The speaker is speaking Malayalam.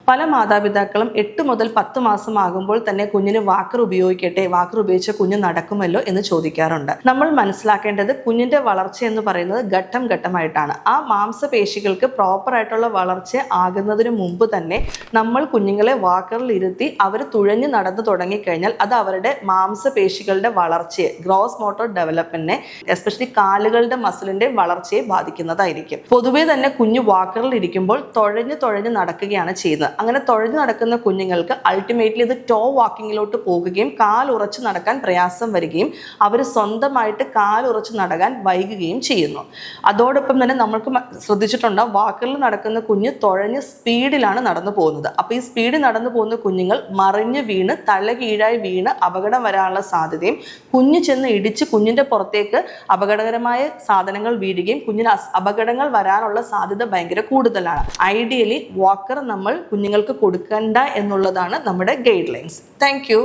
പല മാതാപിതാക്കളും 8 മുതൽ 10 മാസം ആകുമ്പോൾ തന്നെ കുഞ്ഞിന് വാക്കർ ഉപയോഗിക്കട്ടെ, വാക്കർ ഉപയോഗിച്ച കുഞ്ഞ് നടക്കുമല്ലോ എന്ന് ചോദിക്കാറുണ്ട്. നമ്മൾ മനസ്സിലാക്കേണ്ടത് കുഞ്ഞിന്റെ വളർച്ച എന്ന് പറയുന്നത് ഘട്ടം ഘട്ടമായിട്ടാണ്. ആ മാംസപേശികൾക്ക് പ്രോപ്പർ ആയിട്ടുള്ള വളർച്ച ആകുന്നതിന് മുമ്പ് തന്നെ നമ്മൾ കുഞ്ഞുങ്ങളെ വാക്കറിൽ ഇരുത്തി അവർ തുഴഞ്ഞു നടന്നു തുടങ്ങിക്കഴിഞ്ഞാൽ അത് അവരുടെ മാംസപേശികളുടെ വളർച്ചയെ, ഗ്രോസ് മോട്ടോർ ഡെവലപ്മെന്റിനെ, എസ്പെഷ്യലി കാലുകളുടെ മസിലിന്റെ വളർച്ചയെ ബാധിക്കുന്നതായിരിക്കും. പൊതുവേ തന്നെ കുഞ്ഞ് വാക്കറിൽ ഇരിക്കുമ്പോൾ തുഴഞ്ഞു നടക്കുകയാണ് ചെയ്യുന്നത്. അങ്ങനെ തുഴഞ്ഞു നടക്കുന്ന കുഞ്ഞുങ്ങൾക്ക് അൾട്ടിമേറ്റ്ലി ഇത് ടോ വാക്കിങ്ങിലോട്ട് പോകുകയും കാലുറച്ച് നടക്കാൻ പ്രയാസം വരികയും അവർ സ്വന്തമായിട്ട് കാലുറച്ച് നടക്കാൻ വൈകുകയും ചെയ്യുന്നു. അതോടൊപ്പം തന്നെ നമ്മൾക്ക് ശ്രദ്ധിച്ചിട്ടുണ്ടാവും, വാക്കറിൽ നടക്കുന്ന കുഞ്ഞ് തുഴഞ്ഞ് സ്പീഡിലാണ് നടന്നു പോകുന്നത്. അപ്പോൾ ഈ സ്പീഡിൽ നടന്നു പോകുന്ന കുഞ്ഞുങ്ങൾ മറിഞ്ഞ് വീണ് തലകീഴായി വീണ് അപകടം വരാനുള്ള സാധ്യതയും, കുഞ്ഞ് ചെന്ന് ഇടിച്ച് കുഞ്ഞിന്റെ പുറത്തേക്ക് അപകടകരമായ സാധനങ്ങൾ വീഴുകയും കുഞ്ഞിന് അപകടങ്ങൾ വരാനുള്ള സാധ്യത ഭയങ്കര കൂടുതലാണ്. ഐഡിയലി വാക്കർ നമ്മൾ കുഞ്ഞുങ്ങൾക്ക് കൊടുക്കണ്ട എന്നുള്ളതാണ് നമ്മുടെ ഗൈഡ് ലൈൻസ്. Thank you.